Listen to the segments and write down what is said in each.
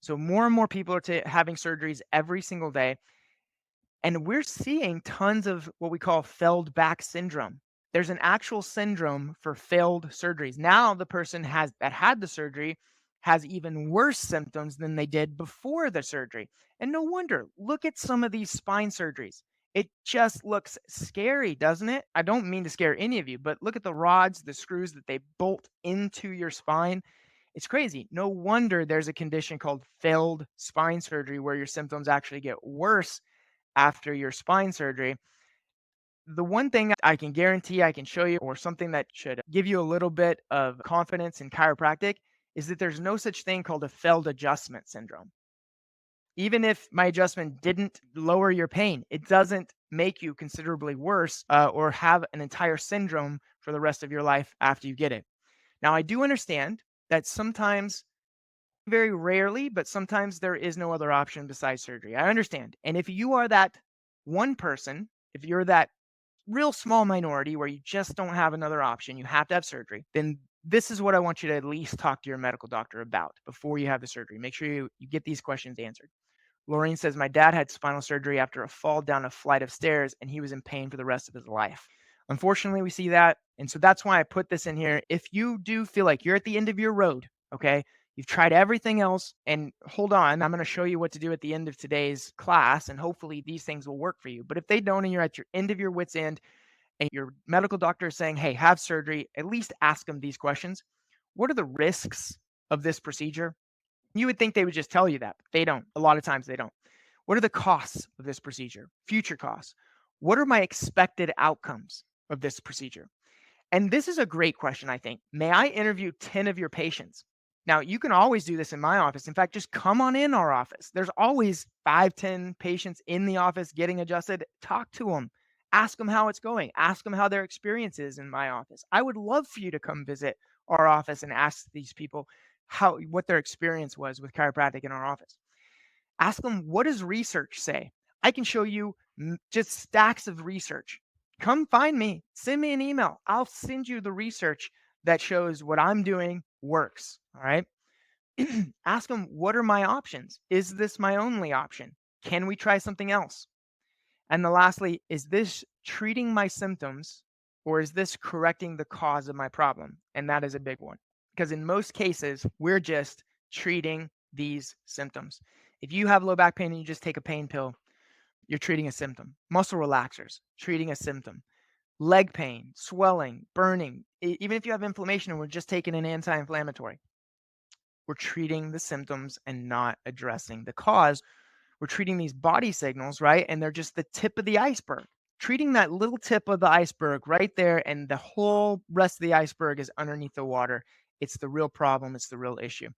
So more and more people are having surgeries every single day. And we're seeing tons of what we call failed back syndrome. There's an actual syndrome for failed surgeries. Now the person that had the surgery has even worse symptoms than they did before the surgery. And no wonder, look at some of these spine surgeries. It just looks scary, doesn't it? I don't mean to scare any of you, but look at the rods, the screws that they bolt into your spine. It's crazy. No wonder there's a condition called failed spine surgery where your symptoms actually get worse after your spine surgery. The one thing I can guarantee I can show you, or something that should give you a little bit of confidence in chiropractic, is that there's no such thing called a failed adjustment syndrome. Even if my adjustment didn't lower your pain, it doesn't make you considerably worse or have an entire syndrome for the rest of your life after you get it. Now, I do understand that sometimes, very rarely, but sometimes there is no other option besides surgery. I understand. And if you are that one person, if you're that real small minority where you just don't have another option, you have to have surgery, then this is what I want you to at least talk to your medical doctor about before you have the surgery. Make sure you get these questions answered. Laureen says, my dad had spinal surgery after a fall down a flight of stairs, and he was in pain for the rest of his life. Unfortunately, we see that. And so that's why I put this in here. If you do feel like you're at the end of your road, okay, you've tried everything else, and hold on, I'm going to show you what to do at the end of today's class, and hopefully these things will work for you. But if they don't, and you're at your end of your wits' end, and your medical doctor is saying, hey, have surgery, at least ask them these questions. What are the risks of this procedure? You would think they would just tell you that, but they don't. A lot of times they don't. What are the costs of this procedure? Future costs. What are my expected outcomes of this procedure? And this is a great question, I think. May I interview 10 of your patients? Now, you can always do this in my office. In fact, just come on in our office. There's always 5, 10 patients in the office getting adjusted. Talk to them. Ask them how it's going. Ask them how their experience is in my office. I would love for you to come visit our office and ask these people what their experience was with chiropractic in our office. Ask them, what does research say? I can show you just stacks of research. Come find me, send me an email. I'll send you the research that shows what I'm doing works. All right. Ask them, what are my options? Is this my only option? Can we try something else? And then lastly, is this treating my symptoms, or is this correcting the cause of my problem? And that is a big one, because in most cases, we're just treating these symptoms. If you have low back pain and you just take a pain pill, you're treating a symptom. Muscle relaxers, treating a symptom. Leg pain, swelling, burning, even if you have inflammation and we're just taking an anti-inflammatory, we're treating the symptoms and not addressing the cause. We're treating these body signals, right? And they're just the tip of the iceberg. Treating that little tip of the iceberg right there, and the whole rest of the iceberg is underneath the water. It's the real problem. It's the real issue.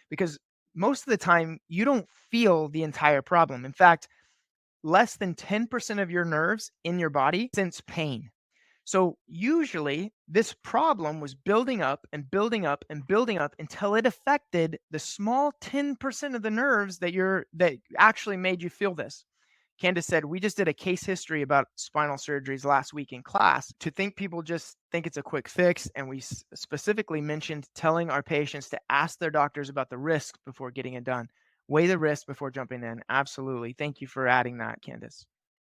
Because most of the time, you don't feel the entire problem. In fact, less than 10% of your nerves in your body sense pain. So usually this problem was building up and building up and building up until it affected the small 10% of the nerves that actually made you feel this. Candace said, we just did a case history about spinal surgeries last week in class. To think people just think it's a quick fix, and we specifically mentioned telling our patients to ask their doctors about the risk before getting it done. Weigh the risk before jumping in. Absolutely. Thank you for adding that, Candace.